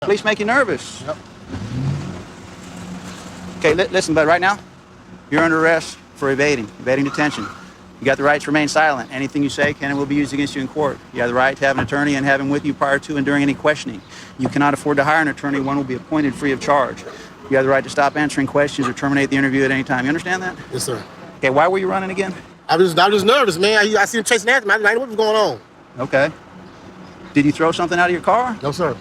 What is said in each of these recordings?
Police make you nervous. Yep. Okay, listen, bud, right now, you're under arrest for evading detention. You got the right to remain silent. Anything you say can and will be used against you in court. You have the right to have an attorney and have him with you prior to and during any questioning. You cannot afford to hire an attorney. One will be appointed free of charge. You have the right to stop answering questions or terminate the interview at any time. You understand that? Yes, sir. Okay, why were you running again? I was just nervous, man. I see him chasing after me. I didn't know what was going on. Okay. Did you throw something out of your car? No, sir.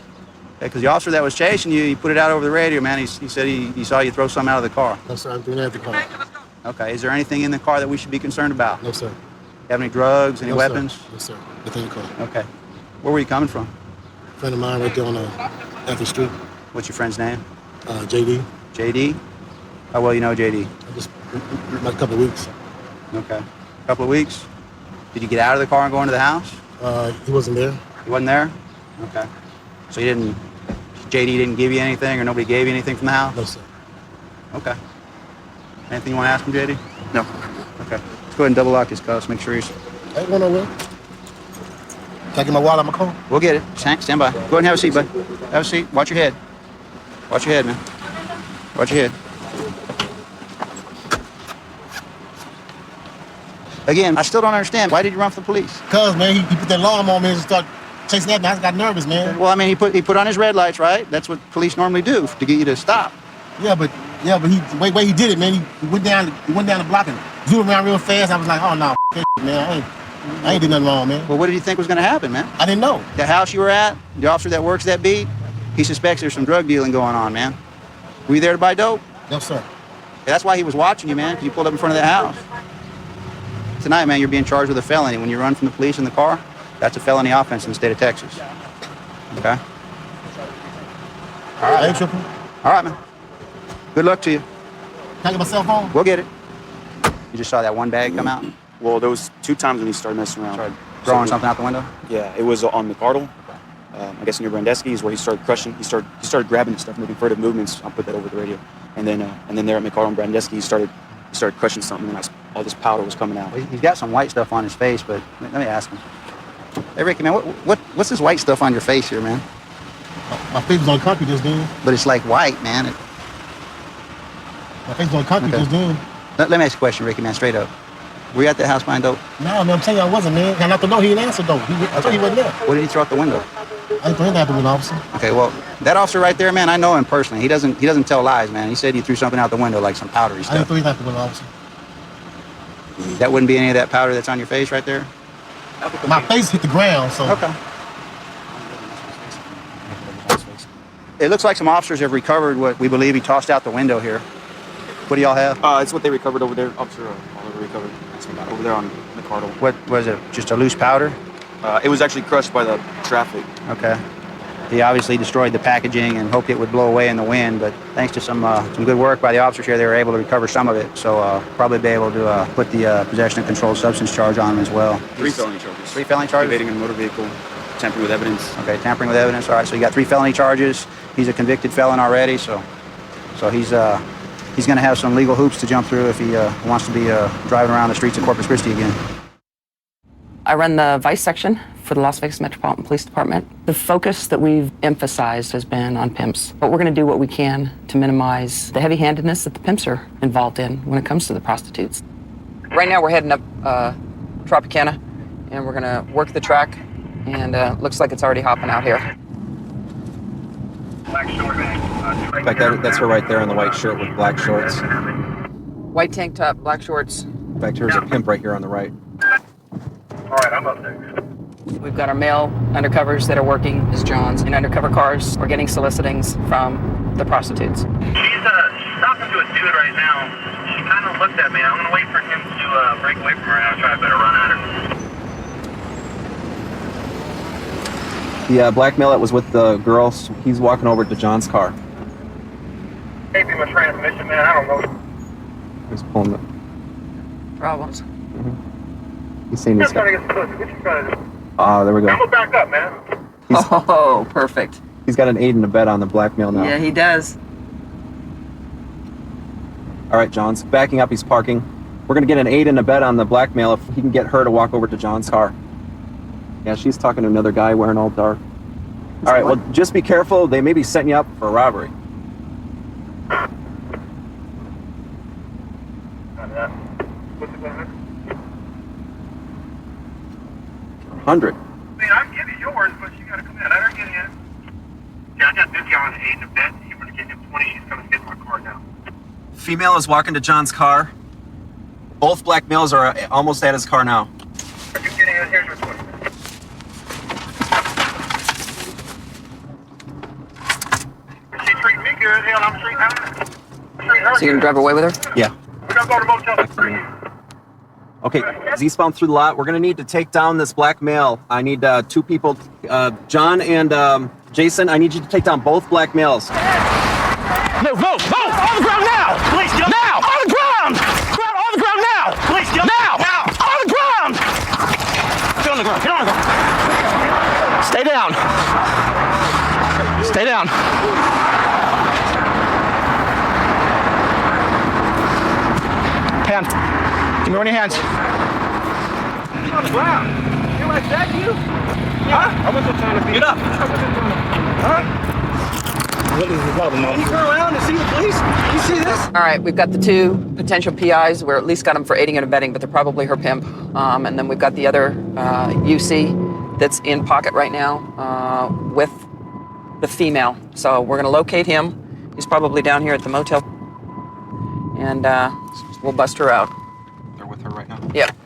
Okay, because the officer that was chasing you, he put it out over the radio, man. He said he saw you throw something out of the car. No, sir. I'm doing that at the car. Okay, is there anything in the car that we should be concerned about? No, sir. Have any drugs, any No, weapons? Sir. No, sir. Nothing in the car. Okay. Where were you coming from? A friend of mine right there on Anthony Street. What's your friend's name? JD. JD? How well you know JD? Just about a couple of weeks. Okay. A couple of weeks? Did you get out of the car and go into the house? He wasn't there. He wasn't there? Okay. So JD didn't give you anything or nobody gave you anything from the house? No, sir. Okay. Anything you want to ask him, JD? No. Okay. Let's go ahead and double lock his cuffs. Make sure he's... I ain't going nowhere. Can I get my wallet out of my car? We'll get it. Stand by. Go ahead and have a seat, bud. Have a seat. Watch your head. Watch your head, man. Watch your head. Again, I still don't understand. Why did you run for the police? Cuz, man, he put that alarm on me and started chasing after me. I just got nervous, man. Well, I mean, he put on his red lights, right? That's what police normally do to get you to stop. Yeah, but the way he did it, man, he went down the block and zoomed around real fast. I was like, oh no, man, I ain't did nothing wrong, man. Well, what did you think was going to happen, man? I didn't know. The house you were at, the officer that works that beat, he suspects there's some drug dealing going on, man. Were you there to buy dope? No, sir. Yeah, that's why he was watching you, man, because you pulled up in front of that house. Tonight, man, you're being charged with a felony. When you run from the police in the car, that's a felony offense in the state of Texas. Okay? All right. I ain't tripping. All right, man. Good luck to you. Can I get my cell phone? We'll get it. You just saw that one bag come out? Well, there was 2 times when he started messing around. Started throwing something out the window? Yeah, it was on McArdle. I guess near Brandeschi is where he started crushing. He started grabbing stuff, making furtive movements. I'll put that over the radio. And then there at McArdle and Brandeschi, he started crushing something, and all this powder was coming out. Well, he's got some white stuff on his face, but let me ask him. Hey, Ricky, man, what's this white stuff on your face here, man? My face was on concrete just then. But it's like white, man. My face was on concrete just then. Let me ask you a question, Ricky, man, straight up. Were you at the house buying dope? No, man, I'm telling you I wasn't, man. I knocked the door, he didn't answer though. I told you he wasn't there. What did he throw out the window? I didn't throw anything out the window, officer. Okay, well, that officer right there, man, I know him personally. He doesn't tell lies, man. He said he threw something out the window, like some powdery stuff. I didn't throw anything out the window, officer. That wouldn't be any of that powder that's on your face right there? My face hit the ground, so. Okay. It looks like some officers have recovered what we believe he tossed out the window here. What do y'all have? It's what they recovered over there. Officer Oliver recovered over there on McArdle. What was it? Just a loose powder? It was actually crushed by the traffic. Okay. He obviously destroyed the packaging and hoped it would blow away in the wind, but thanks to some good work by the officers here, they were able to recover some of it. So probably be able to put the possession of controlled substance charge on him as well. 3 felony charges. 3 felony charges? Evading a motor vehicle, tampering with evidence. Okay, tampering with evidence. All right, so you got 3 felony charges. He's a convicted felon already, so he's going to have some legal hoops to jump through if he wants to be driving around the streets of Corpus Christi again. I run the Vice section for the Las Vegas Metropolitan Police Department. The focus that we've emphasized has been on pimps, but we're going to do what we can to minimize the heavy-handedness that the pimps are involved in when it comes to the prostitutes. Right now we're heading up Tropicana, and we're going to work the track, and looks like it's already hopping out here. In fact, that's her right there in the white shirt with black shorts. White tank top, black shorts. In fact, here's a pimp right here on the right. All right, I'm up next. We've got our male undercovers that are working as Johns. In undercover cars, we're getting solicitings from the prostitutes. She's talking to a dude right now. She kind of looked at me. I'm going to wait for him to break away from her, and I'll try a better run at her. The black male that was with the girl, he's walking over to John's car. Maybe my transmission, man. I don't know. He's pulling the... Problems. He's saying I'm he's trying got... to get some pussy. What you trying to do? There we go. I'm going to back up, man. Oh, perfect. He's got an 8 and a bed on the black male now. Yeah, he does. All right, John's backing up. He's parking. We're going to get an 8 and a bed on the black male if he can get her to walk over to John's car. Yeah, she's talking to another guy wearing all dark. All right, well, just be careful. They may be setting you up for a robbery. What's it going 100. I mean, I can give you yours, but you gotta come in. Let her get in. Yeah, I got this guy on 8 in the bed. He was getting him 20. He's coming to get my car now. Female is walking to John's car. Both black males are almost at his car now. Are you getting in? Here's your 20. She treating me good. Hell, I'm treating her. So you're gonna drive away with her? Yeah. We're gonna go to Motel 3. Okay, he's eastbound through the lot. We're gonna need to take down this black male. I need 2 people, John and Jason. I need you to take down both black males. No, on the ground now! Please, jump! Now! On the ground! On the ground now! Please, jump! Now! On the ground! Get on the ground, Stay down. Stay down. Hand. Give me one of your hands. Get on the ground. You like that, you? Huh? I wasn't trying to be. Get up. Huh? What is the problem, man? Can you turn around and see the police? You see this? All right, we've got the 2 potential PIs. We're at least got them for aiding and abetting, but they're probably her pimp. And then we've got the other UC that's in pocket right now with the female. So we're going to locate him. He's probably down here at the motel. And we'll bust her out. They're with her right now. Yep.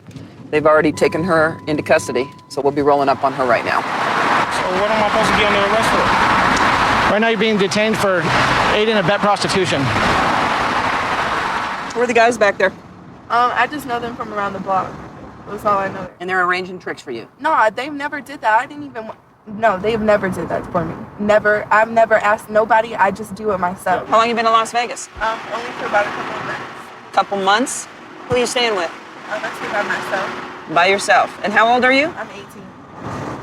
They've already taken her into custody, so we'll be rolling up on her right now. So what am I supposed to be under arrest for? Right now you're being detained for aid and abet prostitution. Who are the guys back there? I just know them from around the block. That's all I know. And they're arranging tricks for you? No, they've never did that. I didn't even... No, they've never did that for me. Never. I've never asked nobody. I just do it myself. How long you been in Las Vegas? Only for about a couple of months. Couple months? Who are you staying with? I'm actually by myself. By yourself. And how old are you? I'm 18.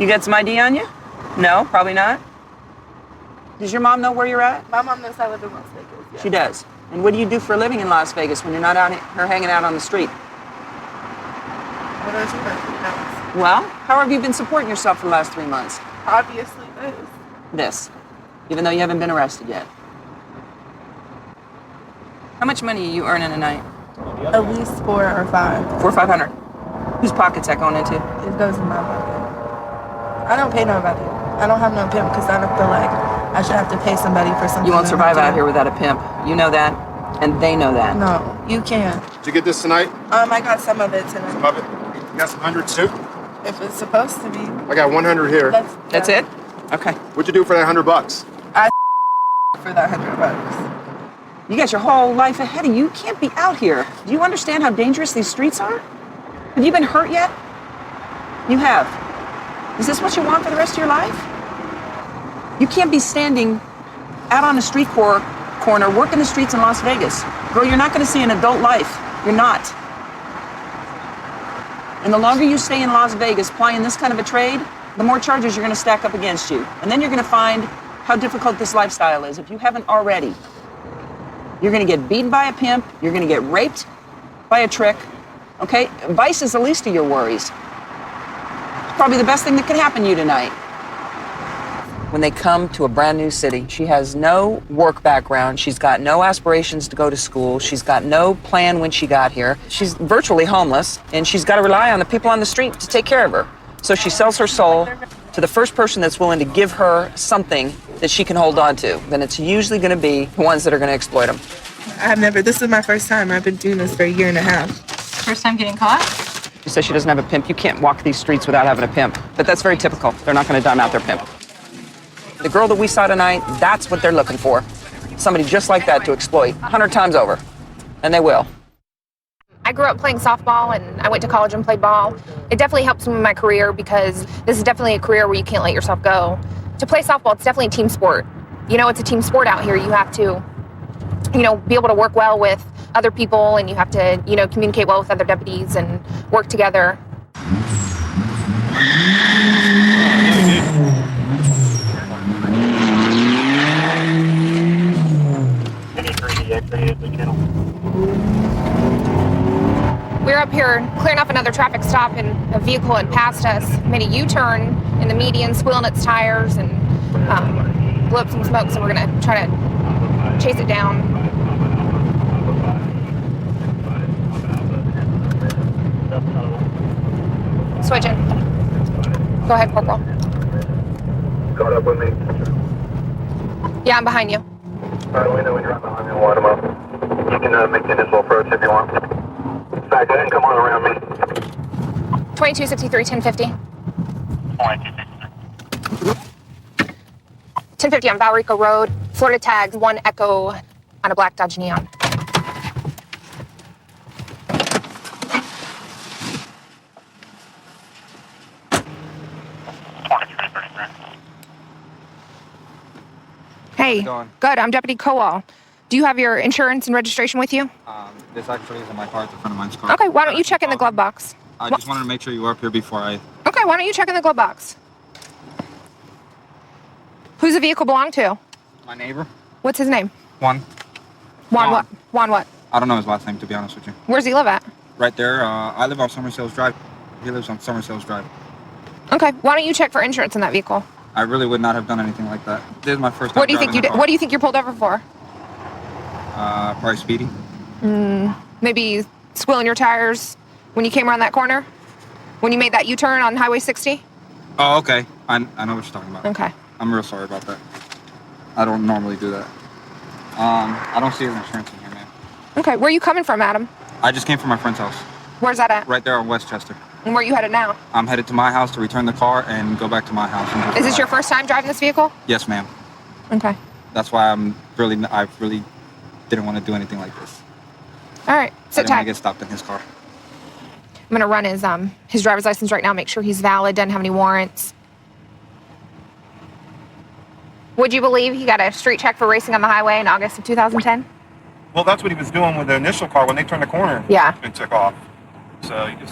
You got some ID on you? No, probably not. Does your mom know where you're at? My mom knows I live in Las Vegas. Yeah. She does. And what do you do for a living in Las Vegas when you're not out here hanging out on the street? What else you know? Well, how have you been supporting yourself for the last 3 months? Obviously this. This. Even though you haven't been arrested yet. How much money are you earning a night? At least 4 or 5. 400 or 500. Whose pocket's that going into? It goes in my pocket. I don't pay nobody. I don't have no pimp because I don't feel like I should have to pay somebody for something. You won't that survive I out do. here without a pimp. You know that, and they know that. No, you can't. Did you get this tonight? I got some of it tonight. Love it. You got some hundreds too? If it's supposed to be. I got 100 here. That's it? Okay. What'd you do for that $100? For that $100. You got your whole life ahead of you. You can't be out here. Do you understand how dangerous these streets are? Have you been hurt yet? You have. Is this what you want for the rest of your life? You can't be standing out on a street corner working the streets in Las Vegas. Girl, you're not going to see an adult life. You're not. And the longer you stay in Las Vegas plying this kind of a trade, the more charges you're going to stack up against you. And then you're going to find how difficult this lifestyle is if you haven't already. You're going to get beaten by a pimp. You're going to get raped by a trick. Okay? Vice is the least of your worries. It's probably the best thing that could happen to you tonight. When they come to a brand new city, she has no work background. She's got no aspirations to go to school. She's got no plan when she got here. She's virtually homeless, and she's got to rely on the people on the street to take care of her. So she sells her soul to the first person that's willing to give her something that she can hold on to. Then it's usually going to be the ones that are going to exploit them. This is my first time. I've been doing this for a year and a half. First time getting caught? She says she doesn't have a pimp. You can't walk these streets without having a pimp. But that's very typical. They're not going to dime out their pimp. The girl that we saw tonight, that's what they're looking for. Somebody just like that to exploit 100 times over. And they will. I grew up playing softball and I went to college and played ball. It definitely helps me in my career because this is definitely a career where you can't let yourself go. To play softball, it's definitely a team sport. You know, it's a team sport out here. You have to, be able to work well with other people and you have to, communicate well with other deputies and work together. We're up here clearing up another traffic stop and a vehicle had passed us, made a U-turn in the median, squealing its tires, and blew up some smoke, so we're gonna try to chase it down. Switching. Go ahead, Corporal. Caught up with me. Yeah, I'm behind you. Alright, we know when you're right behind me. We'll light them up. You can make the initial approach if you want. Alright, go ahead and come on around me. 2263, 1050. 1050 on Valrico Road. Florida tags, 1 Echo on a black Dodge Neon. Hey, good. I'm Deputy Kowal. Do you have your insurance and registration with you? This actually is in my car. It's a friend of mine's car. Okay, why don't you check in the glove box? I just wanted to make sure you were up here before I... Okay, why don't you check in the glove box? Who's the vehicle belong to? My neighbor. What's his name? Juan. Juan what? Juan what? I don't know his last name, to be honest with you. Where's he live at? Right there. I live on Summer Sales Drive. He lives on Summer Sales Drive. Okay, why don't you check for insurance in that vehicle? I really would not have done anything like that. This is my first time. What do you think you did? What do you think you're pulled over for? Probably speeding. Maybe squealing your tires when you came around that corner? When you made that U-turn on Highway 60? Oh, okay. I know what you're talking about. Okay. I'm real sorry about that. I don't normally do that. I don't see his insurance in here, man. Okay, where are you coming from, Adam? I just came from my friend's house. Where's that at? Right there on Westchester. And where are you headed now? I'm headed to my house to return the car and go back to my house. And Is this your first time driving this vehicle? Yes, ma'am. Okay. That's why I really didn't want to do anything like this. All right, I sit didn't want to tight. get stopped in his car. I'm gonna run his driver's license right now, make sure he's valid, doesn't have any warrants. Would you believe he got a street check for racing on the highway in August of 2010? Well, that's what he was doing with the initial car when they turned the corner. Yeah. And took off. So he just